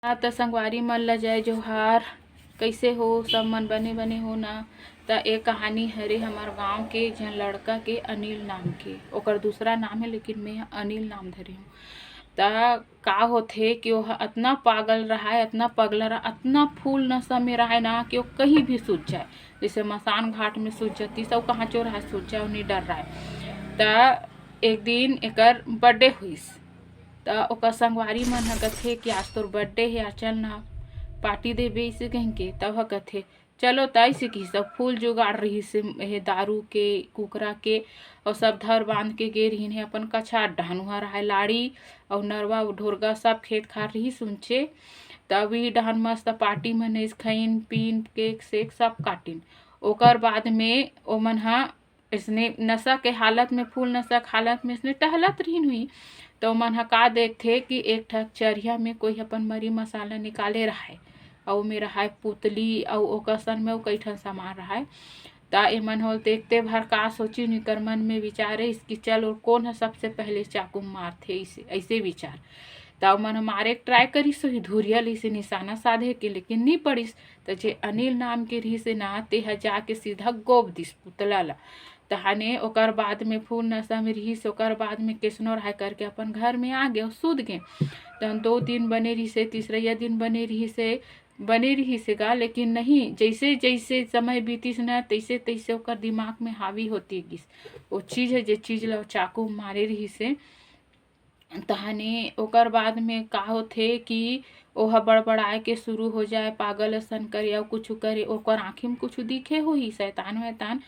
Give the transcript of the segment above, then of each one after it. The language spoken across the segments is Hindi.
त संगवारी मन ल जय जोहार। कैसे हो सब मन? बने बने हो ना? त एक कहानी हरे हमार गांव के जन लड़का के अनिल नाम के, ओकर दूसरा नाम है लेकिन मैं अनिल नाम धरे हूँ। त का होथे कि वह इतना पागल रहा है, इतना पगला रहा, इतना फूल नशा में रहा है ना कि वो कहीं भी सूझ जाए। जैसे मसान घाट में सूझ जाती, सब कहाँ चो रहा सूझ जाए, नहीं डर रहा है। त एक दिन एकर बर्थडे हुईस त ओकर संगवारी मन ह कथे कि आज तोर बर्थडे है, चल ना पार्टी देबे इसे कहीं के। तब ह कथे चलो तय से की सब फूल जुगाड़ रही से दारू के कुकरा के और सब धर बांध के गे रही है अपन कछा डहनुआ रहा लाड़ी और नरवा ढोरगा सब खेत खार रही सुनचे। तभी डहन मस्त पार्टी मन खाइन पीन केक सेक सब काटिन। ओकर बाद में ओमन हा इसने नशा के हालत में, फूल नशा के हालत में इसने टहलत रही हुई। तो मन ह का देखथे कि एक ठक चरिया में कोई अपन मरी मसाला निकाले रहा है और में रहा है पुतली और ओकर सन में कई ठन सामान रहा है। ता ए मन हो देखते भर का सोची निकर मन में विचारे इसकी चल और कौन है सबसे पहले चाकू मारथे, इसे ऐसे विचार। तब मन मारे ट्राई करिस धुरिया ले से निशाना साधे के, लेकिन नहीं पड़िस। तो जे अनिल नाम के रही से ना ते ह जाके सीधा गोब दिस पुतला ला। तहाने ओकर बाद में फूल नशा में रही से ओकर बाद में कैसनो रहा करके अपन घर में आ गए, सूद गए। तहन 2 दिन बने रही से, तीसरा दिन बने रही से गा, लेकिन नहीं, जैसे जैसे समय बीतीस ना तैसे तैसे ओकर दिमाग में हावी होती गिस वो चीज है जे चीज ला चाकू मारे रही से। तहाने ओकर बाद में का होथे कि ओह बड़बड़ाए के शुरू हो जाए, पागल असन करे और कुछ करे, ओकर आँखी में कुछ दिखे होही शैतान वैतान।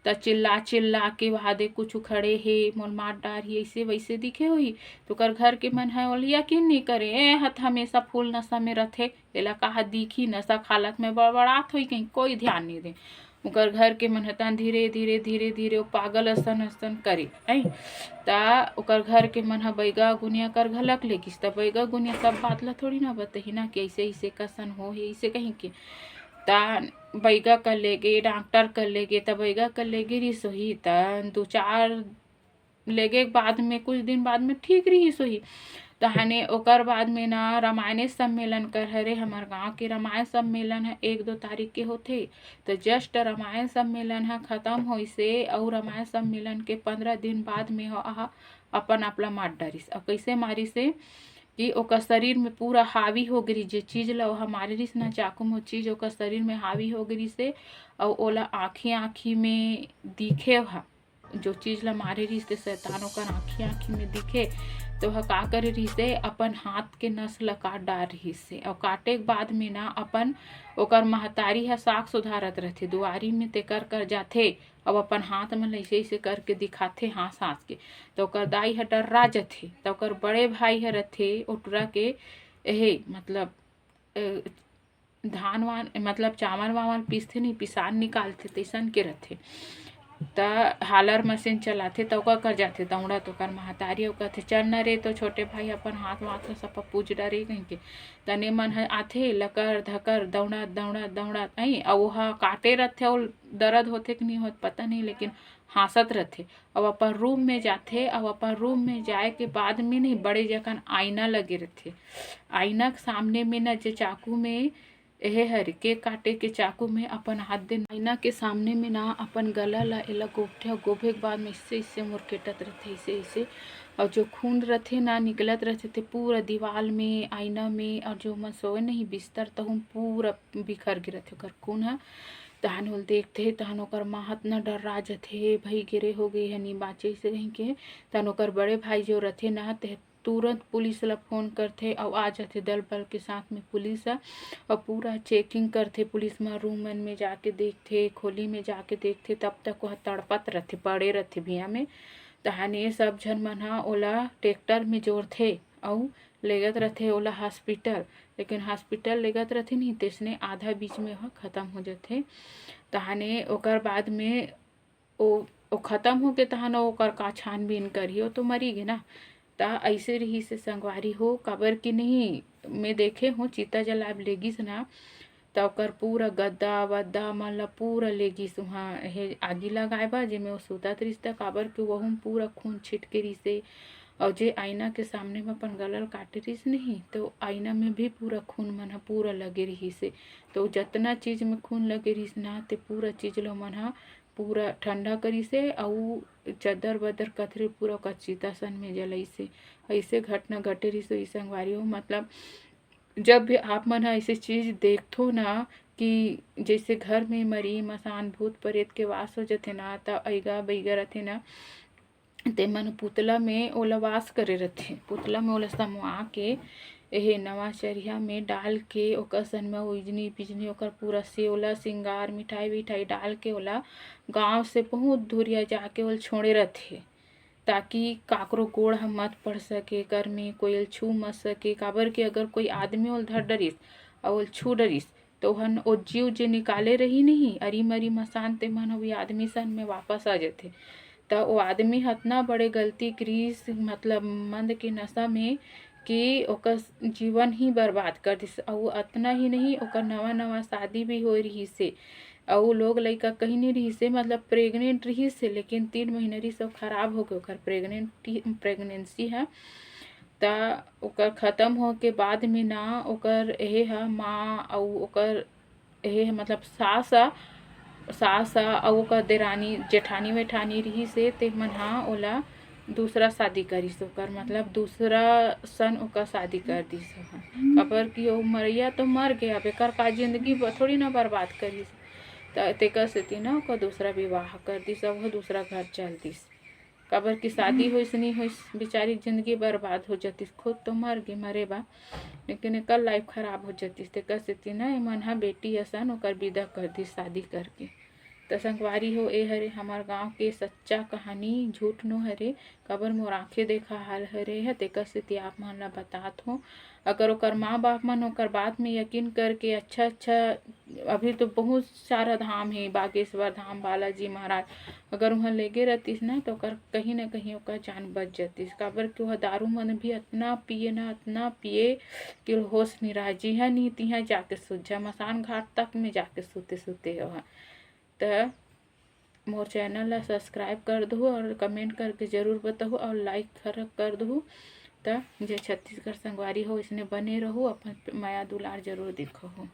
त चिल्ला चिल्ला के वादे कुछ खड़े हे मोल मार डार ही ऐसे वैसे दिखे होही। तो ओकर घर के मन है ओल यकीन नहीं करे, ए हथ हमेशा फूल नशा में रथे, एला कहा दिखी नशा हालत में बड़बड़ात होई, कहीं कोई ध्यान नहीं दे। ओकर घर के मन हतान धीरे धीरे धीरे धीरे वो पागल असन असन करे आई। ता ओकर घर के मन ह बैगा गुनिया कर घलक लेगिस। त बैगा गुनिया सब बात ला थोड़ी ना बताही ना कि ऐसे ऐसे कसन हो है ऐसे कहीं के। ता बैगा कर ले गे डॉक्टर कर ले गे, त बैगा कर ले गे रही सोही। त 2-4 लेगे बाद में कुछ दिन बाद में ठीक रही सोही। तहाने ओकर बाद में ना रामायण सम्मेलन कर हरे हमार गांव के रामायण सम्मेलन है 1-2 तारीख के होथे। तो जस्ट रामायण सम्मेलन है खत्म होइसे और रामायण सम्मेलन के 15 दिन बाद में हो अपन आपला मार डारिस। और कैसे मारी से कि ओकर शरीर में पूरा हावी हो गई, जे चीज ला ओहा मारे रिस ना चाकू में चीज ओकर शरीर में हावी हो गई से। और ओला आँखी आँखी में दिखे हा जो चीज ला मारे रही से शैतान ओकर आँखी आँखी में दिखे। तो वह का करे रही से अपन हाथ के नस ला काट डाल रही से। और काटे के बाद में ना अपन ओकर महतारी है साग सुधारत रहथे दुआरी में ते कर जाथे। अब अपन हाथ में ऐसे ऐसे करके दिखाथे हाँस हाँस के। तो ओकर दाई ह डर्रा जथे। तो ओकर बड़े भाई ह रथे ओटरा के एहे मतलब धान वान मतलब चावल वावल पीसथे नहीं, पिसान निकालथे तैसन के रथे। त हालर मशीन चलाथे तो ओकर कर जाथे दौड़ा। तो ओकर महतारी ओकर कहथे चल न रे, तो छोटे भाई अपन हाथ वाथ ल सब पूज डरे कहीं के। तने मन है आथे लकर धकर दौड़ा दौड़ा दौड़ा आई। और वह काटे रहथे और दर्द होथे कि नहीं होत पता नहीं, लेकिन हाँसत रहथे। अब अपन रूम में जाथे। अब अपन रूम में जाए के बाद में नहीं बड़े जखन आईना लगे रहथे। आईना के सामने में न जे चाकू में एहे हर केक काटे के चाकू में अपन हाथ दे आईना के सामने में ना अपन गला ला एला गोभथे। और गोभे के बाद में इससे इससे मुरकेटत रहथे ऐसे ऐसे। और जो खून रहथे ना निकलत रहथे ते पूरा दीवाल में आईना में। और जो मन सोए नहीं बिस्तर तहु पूरा बिखर गे रहथे ओकर खून ह। तहन होल देखथे तहन ओकर माँ हत न डर्रा जथे, भई गिरे हो गई हनी बाचे से कहीं के। तहन ओकर बड़े भाई जो रथे ना ते तुरंत पुलिस ला फोन करथे और आ जाथे दल बल के साथ में पुलिस और पूरा चेकिंग करथे। पुलिस में रूम मन में जाके देखथे, खोली में जाके देखथे, तब तक वह तड़पत रहथे पड़े रहथे भिया में। तहाने सब झन मन ह ओला ट्रैक्टर में जोड़थे और लेगत रहथे ओला हॉस्पिटल। लेकिन हॉस्पिटल लेगत रहथे नहीं तेसने आधा बीच में वह खत्म हो जाथे। तहाने ओकर बाद में ओ खत्म हो के तहान ओकर का छानबीन करिए, वो तो मरी गे ना। ता ऐसे रही से संगवारी हो काबर की नहीं मैं देखे हूँ चीता जलाब लेगिस ना तो ओकर पूरा गद्दा वद्दा मन ला पूरा लेगिस वहाँ हे आगी लगाए बा जेमे वो सुतत रिस त काबर के वहू पूरा खून छिटके रिसे। और जे आईना के सामने में अपन गलल काटे रहीस नहीं तो आईना में भी पूरा खून मन ह पूरा लगे रहीस। तो जतना चीज़ में खून लगे रहीस ना ते पूरा चीज़ ल मन ह पूरा ठंडा करिसे अउ चद्दर बदर कथरे पूरा ओकर चिता सन में जलाइसे। ऐसे घटना घटे रहीस। तो संगवारी हो मतलब जब भी आप मन ऐसी चीज़ देखथो ना कि जैसे घर में मरी मसान भूत प्रेत के वास हो जाथे ना त अइगा बइगा रथे ना ते मन पुतला में ओला वास करे रथे। पुतला में ओला समवा के एहे नवा चरिया में डाल के ओकर सन में उजनी पिजनी ओकर पूरा से ओला सिंगार मिठाई विठाई डाल के ओला गांव से बहुत दूरिया जाके ओला छोड़े रथे ताकि काकरो गोड़ ह मत पड़ सके कर में कोई छू मत सके। काबर के अगर कोई आदमी ओल धर डरिस और ओल छू डरिस तो हन ओ जीव जे निकाले रही नहीं अरी मरी मसान ते मन वही आदमी सन में वापस आ जाथे। तो वो आदमी हतना बड़े गलती करिस मतलब मंद के नशा में कि ओकर जीवन ही बर्बाद कर दिस। और अतना ही नहीं ओकर नवा नवा शादी भी हो रही से और लोग लइका कहीं नहीं रही से मतलब प्रेग्नेंट रही से लेकिन 3 महीना रही सब खराब हो गए ओकर प्रेगनेंसी है। ता ओकर ख़त्म हो के बाद में ना ओकर एहे ह माँ और ओकर एहे मतलब सास और ओकर देरानी जेठानी वेठानी रही से ते मन हा ओला दूसरा शादी करिस ओकर मतलब दूसरा सन ओकर शादी कर दिस। काबर कि ओ मरैया तो मर गया अब एकर का जिंदगी थोड़ी ना बर्बाद करिस। तेकर सेती ना ओकर दूसरा विवाह कर दिस और दूसरा घर चल दिस। काबर की शादी होइस नहीं होइस बेचारी जिंदगी बर्बाद हो जातिस। खुद तो मर गे मरे बा लेकिन एकर लाइफ खराब हो जातिस। तेकर सेती ना एमन हा बेटी असन ओकर विदा कर दिस शादी करके। तो संगवारी हो ए हरे हमार गांव के सच्चा कहानी झूठ नो हरे काबर मोर आंखें देखा हाल हरे है तेकर सेती आप मन ला बतात हो। अगर ओकर माँ बाप मन ओकर बात में यकीन करके अच्छा अभी तो बहुत सारा धाम है बागेश्वर धाम बालाजी महाराज अगर वहाँ लेगे रहतीस ना तो ओकर कहीं ना कहीं ओकर जान बच जातिस। काबर कि वह दारू मन भी इतना पिए ना इतना पिए कि होश नहीं रहा जी हाँ नहीं तिहा जाके सुत जा मसान घाट तक में जाके सोते वहाँ। तो मोर चैनल ला सब्सक्राइब कर दो और कमेंट करके ज़रूर बताओ और लाइक कर दो। तो जे छत्तीसगढ़ संगवारी हो इसने बने रहो अपन माया दुलार जरूर दिखो हो।